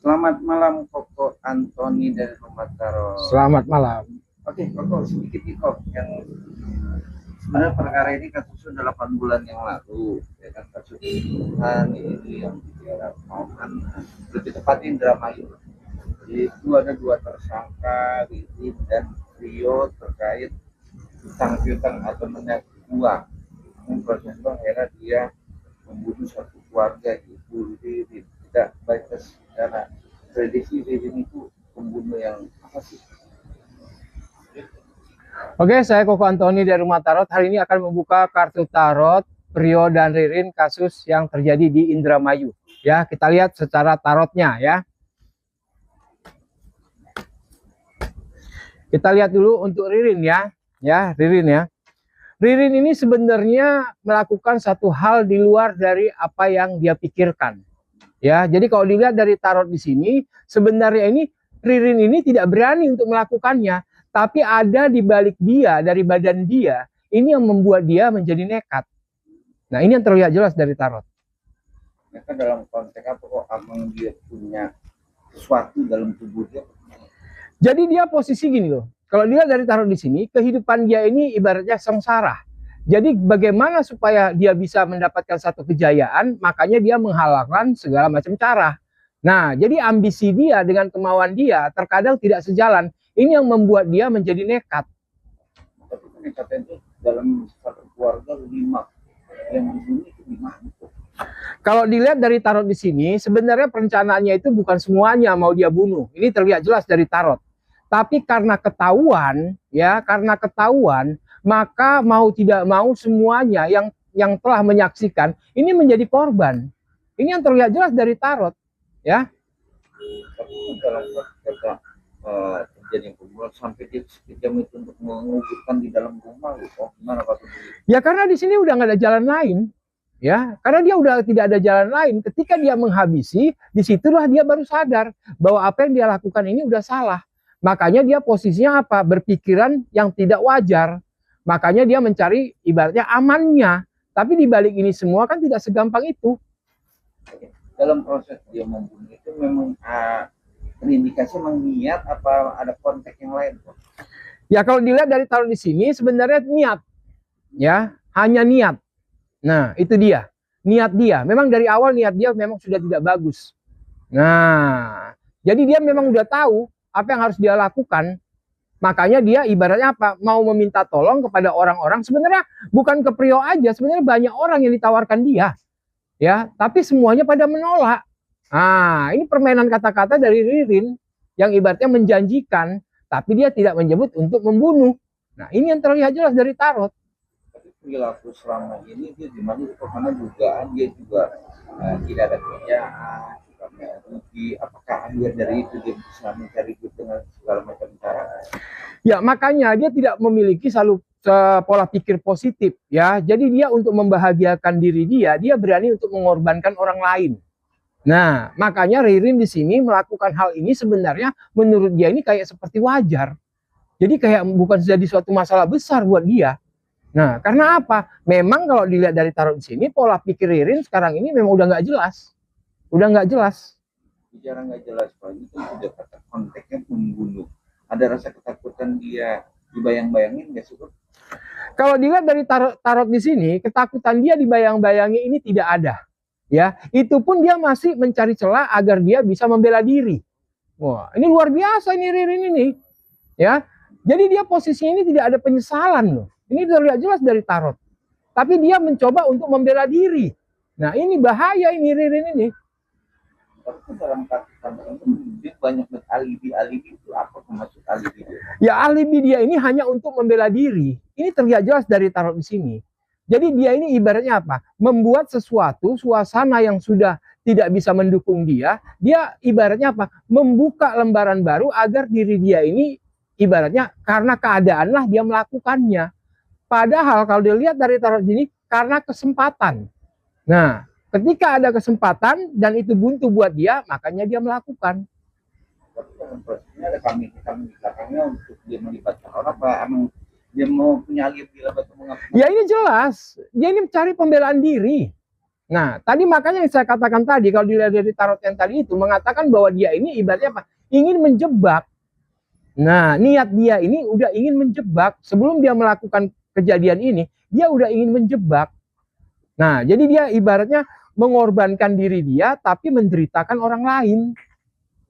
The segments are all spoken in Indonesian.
Selamat malam Koko Antoni dari Rumah Taro. Selamat malam. Oke, Koko, sedikit nih Kok, yang sebenarnya perkara ini kasusnya 8 bulan yang lalu, ya kan, kasus pembunuhan ini yang dilakukan lebih tepatnya Indramayu. Itu ada 2 tersangka, Ririn dan Rio, terkait hutang piutang atau menagih uang. Dengan proses itu akhirnya dia membunuh satu keluarga, ibu Ririn. Tidak baca secara prediksi Ririn itu pembunuh yang apa sih? Oke, saya Koko Antoni dari Rumah Tarot. Hari ini akan membuka kartu tarot Rio dan Ririn kasus yang terjadi di Indramayu. Ya, kita lihat secara tarotnya ya. Kita lihat dulu untuk Ririn ya. Ya, Ririn ya. Ririn ini sebenarnya melakukan satu hal di luar dari apa yang dia pikirkan. Ya, jadi kalau dilihat dari tarot di sini, sebenarnya ini Ririn ini tidak berani untuk melakukannya, tapi ada di balik dia, dari badan dia, ini yang membuat dia menjadi nekat. Nah, ini yang terlihat jelas dari tarot. Mereka dalam konteks apa kok abang dia punya sesuatu dalam tubuh dia? Jadi dia posisi gini loh. Kalau dilihat dari tarot di sini, kehidupan dia ini ibaratnya sengsara. Jadi bagaimana supaya dia bisa mendapatkan satu kejayaan, makanya dia menghalalkan segala macam cara. Nah, jadi ambisi dia dengan kemauan dia terkadang tidak sejalan. Ini yang membuat dia menjadi nekat. Tapi kan nekatnya itu dalam satu keluarga 5, yang di sini itu 5. Kalau dilihat dari tarot di sini, sebenarnya perencanaannya itu bukan semuanya mau dia bunuh. Ini terlihat jelas dari tarot. Tapi karena ketahuan, ya, maka mau tidak mau semuanya yang telah menyaksikan ini menjadi korban. Ini yang terlihat jelas dari tarot, ya. Tapi dalam kata terjadi pembunuhan sampai dia sekejam itu untuk menguburkan di dalam rumah, gitu. Gimana Pak? Ya karena di sini udah nggak ada jalan lain, ya. Karena dia udah tidak ada jalan lain. Ketika dia menghabisi, disitulah dia baru sadar bahwa apa yang dia lakukan ini udah salah. Makanya dia posisinya apa? Berpikiran yang tidak wajar. Makanya dia mencari ibaratnya amannya. Tapi di balik ini semua kan tidak segampang itu. Dalam proses dia membunuh itu memang terindikasi memang niat apa ada konteks yang lain? Ya kalau dilihat dari tarot di sini sebenarnya niat. Ya, hanya niat. Nah, itu dia. Niat dia. Memang dari awal niat dia memang sudah tidak bagus. Nah, jadi dia memang udah tahu apa yang harus dia lakukan. Makanya dia ibaratnya apa? Mau meminta tolong kepada orang-orang. Sebenarnya bukan ke Prio aja, sebenarnya banyak orang yang ditawarkan dia. Ya, tapi semuanya pada menolak. Nah, ini permainan kata-kata dari Ririn yang ibaratnya menjanjikan, tapi dia tidak menyebut untuk membunuh. Nah, ini yang terlihat jelas dari tarot. Tapi perilaku selama ini dia gimana? Karena dugaan dia juga tidak ada kerjaan, rugi. Apakah akhir dari itu dia bisa mencari duit dengan segala macam cara? Ya, makanya dia tidak memiliki selalu pola pikir positif ya. Jadi dia untuk membahagiakan diri dia berani untuk mengorbankan orang lain. Nah, makanya Ririn di sini melakukan hal ini sebenarnya menurut dia ini kayak seperti wajar. Jadi kayak bukan jadi suatu masalah besar buat dia. Nah, karena apa? Memang kalau dilihat dari tarot di sini, pola pikir Ririn sekarang ini memang udah nggak jelas. Udah nggak jelas. Bicara nggak jelas, Pak. Itu sudah kata konteksnya membunuh. Ada rasa ketakutan dia dibayang-bayangin nggak sih, Pak? Kalau dilihat dari tarot di sini, ketakutan dia dibayang-bayangi ini tidak ada. Ya, itu pun dia masih mencari celah agar dia bisa membela diri. Wah, ini luar biasa ini Ririn ini. Ya, jadi dia posisinya ini tidak ada penyesalan loh. Ini terlihat jelas dari tarot. Tapi dia mencoba untuk membela diri. Nah, ini bahaya ini Ririn ini. Tapi dalam kata-kata dia banyak alibi itu apa maksud alibi dia? Ya, alibi dia ini hanya untuk membela diri. Ini terlihat jelas dari tarot di sini. Jadi dia ini ibaratnya apa? Membuat sesuatu, suasana yang sudah tidak bisa mendukung dia ibaratnya apa? Membuka lembaran baru agar diri dia ini ibaratnya karena keadaanlah dia melakukannya. Padahal kalau dilihat dari tarot ini karena kesempatan. Nah, ketika ada kesempatan dan itu buntu buat dia, makanya dia melakukan. Tapi dalam prosesnya ada kami di belakangnya untuk dia melibatkan orang apa emang dia mau punya alibi atau mengapa? Ya ini jelas, dia ini mencari pembelaan diri. Nah, tadi makanya yang saya katakan tadi, kalau dilihat dari tarot yang tadi itu, mengatakan bahwa dia ini ibaratnya apa? Ingin menjebak. Nah, niat dia ini udah ingin menjebak. Sebelum dia melakukan kejadian ini, dia udah ingin menjebak. Nah, jadi dia ibaratnya mengorbankan diri dia, tapi menderitakan orang lain.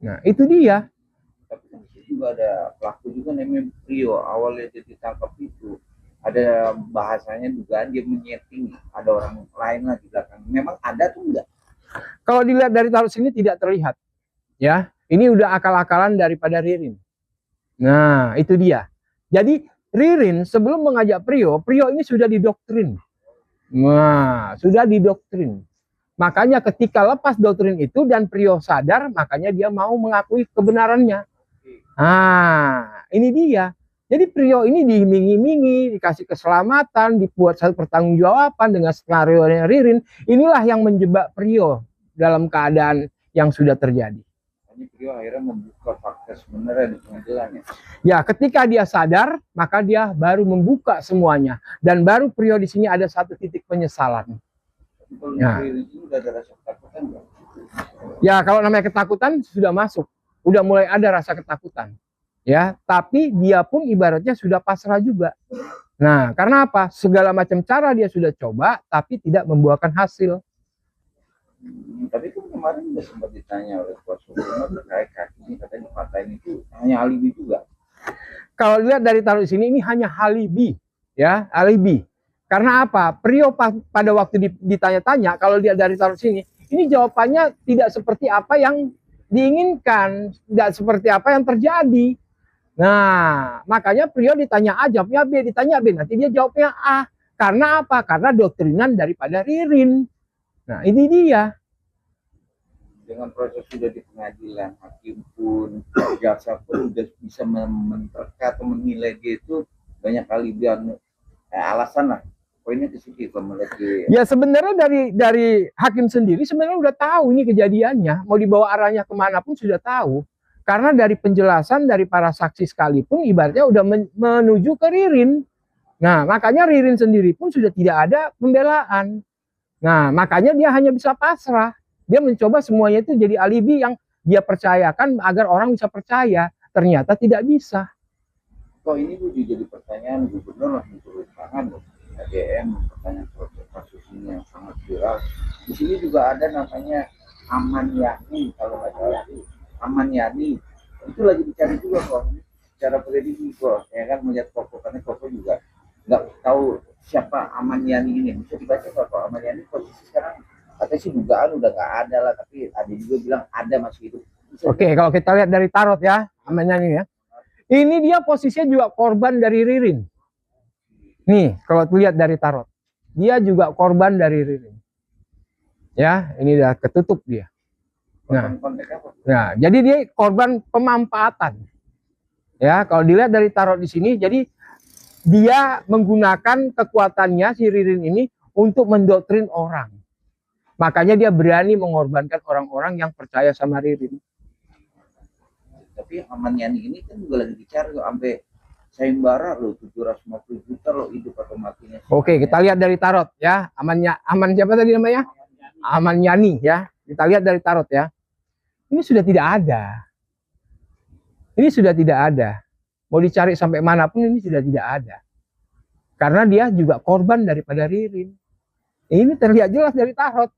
Nah, itu dia. Tapi kan di situ juga ada pelaku juga namanya Prio. Awalnya dia ditangkap itu ada bahasanya dugaan dia menyeting ada orang lain lah di belakang. Memang ada tuh enggak? Kalau dilihat dari tarot sini tidak terlihat. Ya, ini udah akal-akalan daripada Ririn. Nah, itu dia. Jadi Ririn sebelum mengajak Prio, Prio ini sudah didoktrin. Nah, sudah didoktrin. Makanya ketika lepas doktrin itu dan Prio sadar, makanya dia mau mengakui kebenarannya. Ah, ini dia. Jadi Prio ini diiming-imingi, dikasih keselamatan, dibuat satu pertanggungjawaban dengan skenario Ririn. Inilah yang menjebak Prio dalam keadaan yang sudah terjadi. Ini Prio akhirnya membuka fakta sebenarnya di pengadilan ya. Ya, ketika dia sadar, maka dia baru membuka semuanya. Dan baru Prio di sini ada satu titik penyesalan. Kalau Ya. Ririn itu udah ada rasa ketakutan nggak? Ya, kalau namanya ketakutan sudah masuk. Udah mulai ada rasa ketakutan. Ya, tapi dia pun ibaratnya sudah pasrah juga. Nah, karena apa? Segala macam cara dia sudah coba, tapi tidak membuahkan hasil. Tapi kan kemarin udah sempat ditanya oleh kuasa hukum terkait kakinya katanya dipatahin itu hanya alibi juga. Kalau lihat dari taruh di sini, ini hanya alibi. Ya, alibi. Karena apa? Prio pada waktu ditanya-tanya, kalau lihat dari taruh sini, ini jawabannya tidak seperti apa yang diinginkan, tidak seperti apa yang terjadi. Nah, makanya Prio ditanya A, jawabnya B, ditanya B, nanti dia jawabnya A. Karena apa? Karena doktrinan daripada Ririn. Nah, ini dia. Dengan proses sudah di pengadilan, hakim pun, jaksa pun sudah bisa menerka atau menilai dia itu banyak kali alasan lah. Poinnya ke situ kalau melihat dia. Ya sebenarnya dari hakim sendiri sebenarnya udah tahu ini kejadiannya, mau dibawa arahnya kemana pun sudah tahu. Karena dari penjelasan dari para saksi sekalipun ibaratnya udah menuju ke Ririn. Nah, makanya Ririn sendiri pun sudah tidak ada pembelaan. Nah, makanya dia hanya bisa pasrah. Dia mencoba semuanya itu jadi alibi yang dia percayakan agar orang bisa percaya. Ternyata tidak bisa. Kok ini jadi pertanyaan gubernur langsung turun tangan loh. ADM pertanyaan proses kasus ini yang sangat viral. Di sini juga ada namanya Aman Yani, kalau nggak salah Aman Yani itu lagi dicari juga kok secara prediksi kok ya kan, melihat Koko karena Koko juga nggak tahu siapa Aman Yani ini. Bisa dibaca kok Aman Yani posisi sekarang katanya sih dugaan udah nggak ada lah, tapi ada juga bilang ada masih hidup. Oke, kalau kita lihat dari tarot ya Aman Yani ya, ini dia posisinya juga korban dari Ririn. Nih, kalau lihat dari tarot, dia juga korban dari Ririn. Ya, ini udah ketutup dia. Nah, jadi dia korban pemanfaatan. Ya, kalau dilihat dari tarot di sini, jadi dia menggunakan kekuatannya si Ririn ini untuk mendoktrin orang. Makanya dia berani mengorbankan orang-orang yang percaya sama Ririn. Tapi Aman Yani ini kan juga lagi dicari loh, sampai sayembara loh 750 juta loh hidup atau matinya. Oke, kita lihat dari tarot ya. Aman siapa tadi namanya? Aman Yani ya. Kita lihat dari tarot ya. Ini sudah tidak ada. Ini sudah tidak ada. Mau dicari sampai manapun ini sudah tidak ada. Karena dia juga korban daripada Ririn. Ini terlihat jelas dari tarot.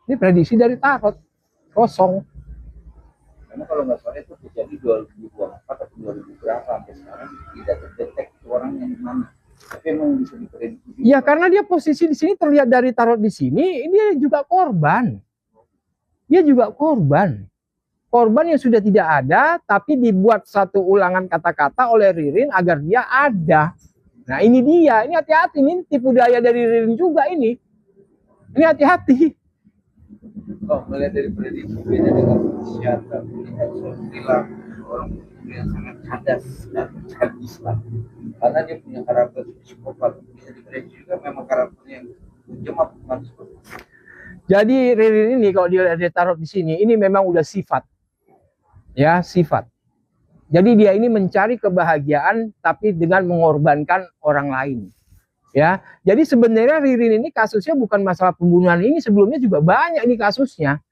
Ini prediksi dari tarot. Kosong. Karena kalau nggak salah itu terjadi 2024 atau 2000 berapa sampai sekarang tidak terdetek orangnya di mana. Tapi memang bisa diprediksi. Ya karena dia posisi di sini terlihat dari tarot di sini, dia juga korban. Dia juga korban. Korban yang sudah tidak ada, tapi dibuat satu ulangan kata-kata oleh Ririn agar dia ada. Nah ini dia, ini hati-hati, ini tipu daya dari Ririn juga ini. Ini hati-hati. Oh, melihat dari prediksi beda dengan psikiater, melihat perilaku orang yang sangat cerdas dan cerdas lah. Karena dia punya karakter psikopat. Bisa diprediksi juga memang karakternya yang jemaat bukan seperti. Jadi Ririn ini kalau dia taruh di sini, ini memang udah sifat. Ya, sifat. Jadi dia ini mencari kebahagiaan tapi dengan mengorbankan orang lain. Ya, jadi sebenarnya Ririn ini kasusnya bukan masalah pembunuhan ini, sebelumnya juga banyak ini kasusnya.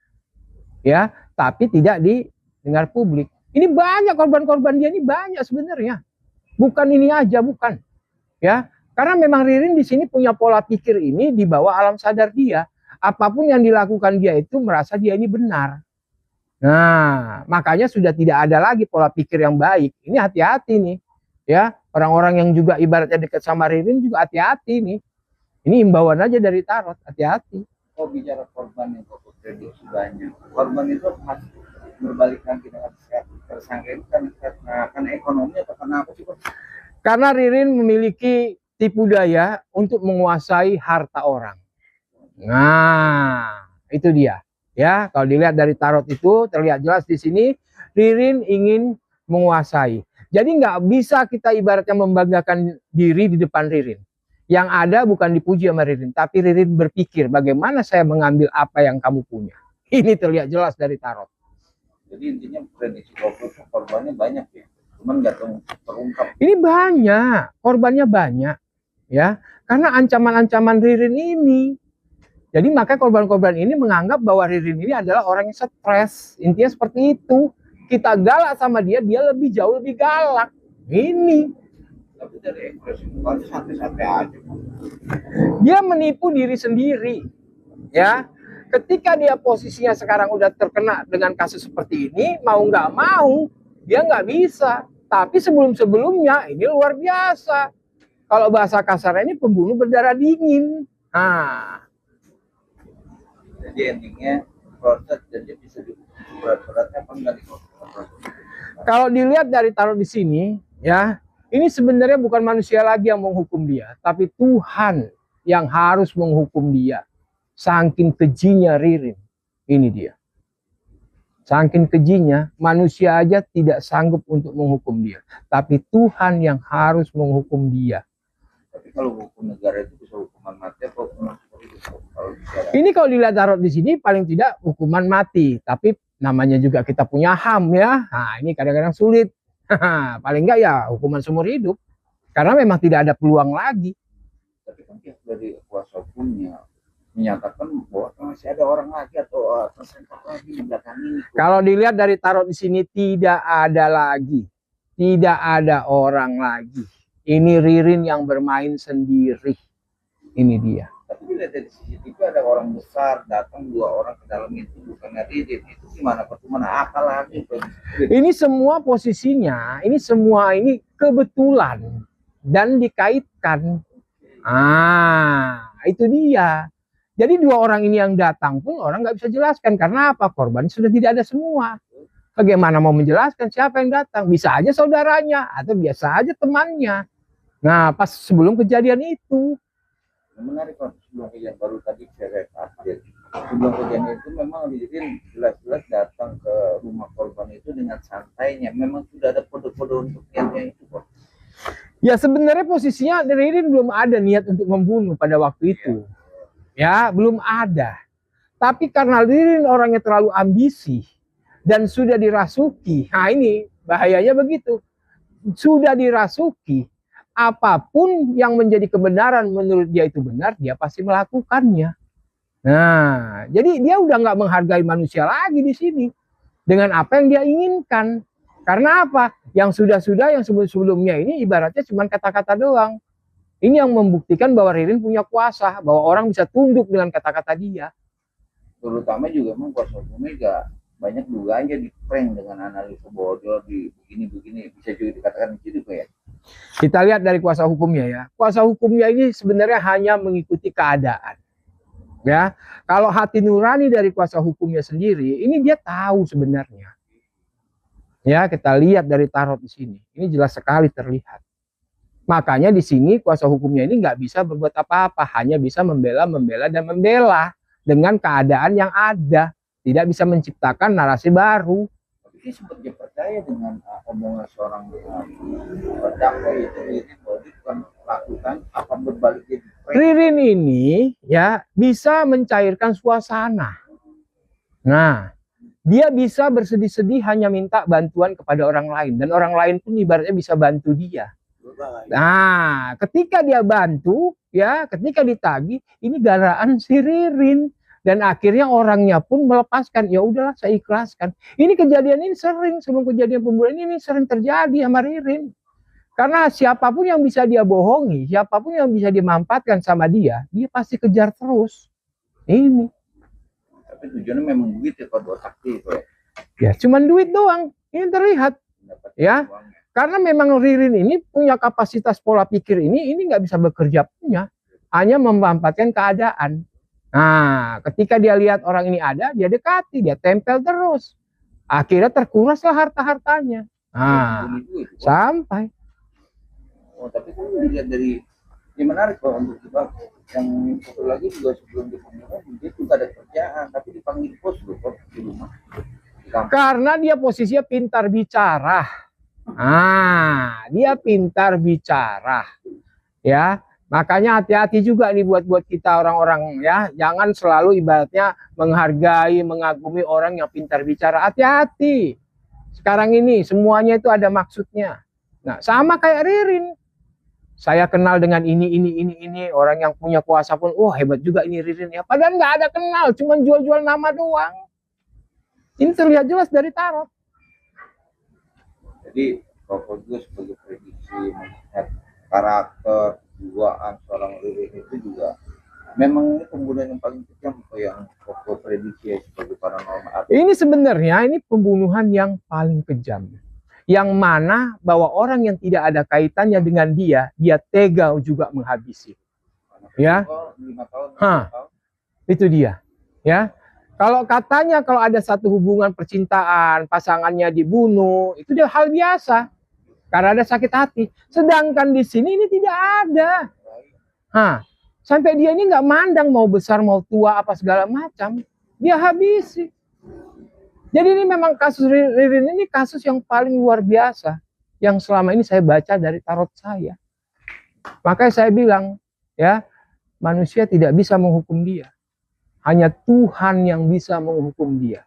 Ya, tapi tidak didengar publik. Ini banyak korban-korban dia ini banyak sebenarnya. Bukan ini aja, bukan. Ya, karena memang Ririn di sini punya pola pikir ini di bawah alam sadar dia. Apapun yang dilakukan dia itu merasa dia ini benar. Nah, makanya sudah tidak ada lagi pola pikir yang baik. Ini hati-hati nih. Ya, orang-orang yang juga ibaratnya dekat sama Ririn juga hati-hati nih. Ini imbauan aja dari tarot, hati-hati. Kok bicara korban yang kok prediksi banyak. Korban itu masih berbalik lagi dengan tersangka itu karena ekonomi atau karena apa sih? Karena Ririn memiliki tipu daya untuk menguasai harta orang. Nah, itu dia. Ya, kalau dilihat dari tarot itu terlihat jelas di sini Ririn ingin menguasai. Jadi nggak bisa kita ibaratnya membanggakan diri di depan Ririn. Yang ada bukan dipuji sama Ririn, tapi Ririn berpikir bagaimana saya mengambil apa yang kamu punya. Ini terlihat jelas dari tarot. Jadi intinya prediksi korbannya banyak ya, cuman nggak terungkap. Ini banyak, korbannya banyak, ya, karena ancaman-ancaman Ririn ini. Jadi maka korban-korban ini menganggap bahwa Ririn ini adalah orang yang stres. Intinya seperti itu. Kita galak sama dia, dia lebih jauh lebih galak. Ini. Tapi dari ekspresi mukanya santai-santai aja. Dia menipu diri sendiri. Ya. Ketika dia posisinya sekarang udah terkena dengan kasus seperti ini, mau nggak mau, dia nggak bisa. Tapi sebelum-sebelumnya ini luar biasa. Kalau bahasa kasarnya ini pembunuh berdarah dingin. Nah. Jadi endingnya proses dan dia bisa berat-beratnya apa enggak di Kalau dilihat dari tarot di sini, ya, ini sebenarnya bukan manusia lagi yang menghukum dia, tapi Tuhan yang harus menghukum dia. Saking kejinya Ririn, ini dia. Saking kejinya, manusia aja tidak sanggup untuk menghukum dia, tapi Tuhan yang harus menghukum dia. Tapi kalau hukum negara itu bisa hukuman mati atau hukuman seperti itu? Ini kalau dilihat tarot di sini paling tidak hukuman mati, tapi namanya juga kita punya HAM ya. Nah, ini kadang-kadang sulit. Paling enggak ya hukuman seumur hidup. Karena memang tidak ada peluang lagi. Tapi kan pihak dari kuasa hukumnya menyatakan bahwa masih ada orang lagi atau tersangka lagi di belakang ini. Kalau dilihat dari tarot di sini tidak ada lagi. Tidak ada orang lagi. Ini Ririn yang bermain sendiri. Ini dia. Tapi dilihat dari CCTV ada orang besar datang 2 orang ke dalam itu bukan Ririn. Itu gimana pertemuan apa lagi? Ini semua posisinya, ini semua ini kebetulan dan dikaitkan. Itu dia. Jadi 2 orang ini yang datang pun orang nggak bisa jelaskan karena apa? Korban sudah tidak ada semua. Bagaimana mau menjelaskan siapa yang datang? Bisa aja saudaranya atau biasa aja temannya. Nah, pas sebelum kejadian itu. Menarik kan sebelum kejadian baru tadi saya update. Sebelum kejadian itu memang Ririn jelas-jelas datang ke rumah korban itu dengan santainya. Memang sudah ada kode-kode untuk niatnya itu kok. Ya sebenarnya posisinya Ririn belum ada niat untuk membunuh pada waktu itu. Ya, belum ada. Tapi karena Ririn orangnya terlalu ambisi dan sudah dirasuki. Nah, ini bahayanya begitu. Sudah dirasuki, apapun yang menjadi kebenaran menurut dia itu benar, dia pasti melakukannya. Nah, jadi dia udah nggak menghargai manusia lagi di sini dengan apa yang dia inginkan. Karena apa? Yang sudah-sudah, yang sebelum-sebelumnya ini ibaratnya cuma kata-kata doang. Ini yang membuktikan bahwa Ririn punya kuasa, bahwa orang bisa tunduk dengan kata-kata dia. Terutama juga memang kuasa hukumnya juga banyak dugaannya di prank dengan analisa bodoh di begini-begini. Bisa juga dikatakan gitu ya. Kita lihat dari kuasa hukumnya ya. Kuasa hukumnya ini sebenarnya hanya mengikuti keadaan. Ya, kalau hati nurani dari kuasa hukumnya sendiri, ini dia tahu sebenarnya. Ya, kita lihat dari tarot di sini. Ini jelas sekali terlihat. Makanya di sini kuasa hukumnya ini nggak bisa berbuat apa-apa, hanya bisa membela dengan keadaan yang ada, tidak bisa menciptakan narasi baru. Tapi dia sempat dia percaya dengan omongan seorang terdakwa itu bukan lakukan apa berbalik jadi Ririn ini ya bisa mencairkan suasana. Nah, dia bisa bersedih-sedih hanya minta bantuan kepada orang lain dan orang lain pun ibaratnya bisa bantu dia. Nah, ketika dia bantu, ya ketika ditagih ini garaan si Ririn. Dan akhirnya orangnya pun melepaskan, ya udahlah saya ikhlaskan. Ini kejadian ini sering, sebelum kejadian pembunuhan ini sering terjadi sama Ririn. Karena siapapun yang bisa dia bohongi, siapapun yang bisa dimanfaatkan sama dia pasti kejar terus. Ini. Tapi tujuannya memang begitu kalau sakti itu. Ya, cuman duit doang. Ini terlihat. Ya. Karena memang Ririn ini punya kapasitas pola pikir ini nggak bisa bekerja punya. Hanya memanfaatkan keadaan. Nah, ketika dia lihat orang ini ada, dia dekati, dia tempel terus. Akhirnya terkuraslah harta-hartanya. Nah, sampai. Oh, tapi kan dilihat dari, ini menarik Pak untuk kita. Yang satu lagi juga sebelum dipanggil, dia juga ada kerjaan, tapi dipanggil bos loh di rumah. Karena dia posisinya pintar bicara. Ah, dia pintar bicara. Ya. Makanya hati-hati juga nih buat kita orang-orang ya. Jangan selalu ibaratnya menghargai, mengagumi orang yang pintar bicara. Hati-hati. Sekarang ini semuanya itu ada maksudnya. Nah, sama kayak Ririn. Saya kenal dengan ini. Orang yang punya kuasa pun, wah hebat juga ini Ririn ya. Padahal nggak ada kenal, cuma jual-jual nama doang. Ini terlihat jelas dari tarot. Jadi, kalau gue sebagai prediksi melihat karakter jiwaan seorang Ririn itu juga memang ini pembunuhan yang paling kejam yang pokok prediksi sebagai paranormal. Ini sebenarnya ini pembunuhan yang paling kejam, yang mana bahwa orang yang tidak ada kaitannya dengan dia tega juga menghabisi. Ya, 5 tahun, itu dia. Ya, kalau katanya kalau ada satu hubungan percintaan pasangannya dibunuh, itu dia hal biasa. Karena ada sakit hati. Sedangkan di sini ini tidak ada. Sampai dia ini nggak mandang mau besar mau tua apa segala macam. Dia habisi. Jadi ini memang kasus Ririn ini kasus yang paling luar biasa. Yang selama ini saya baca dari tarot saya. Makanya saya bilang, ya manusia tidak bisa menghukum dia. Hanya Tuhan yang bisa menghukum dia.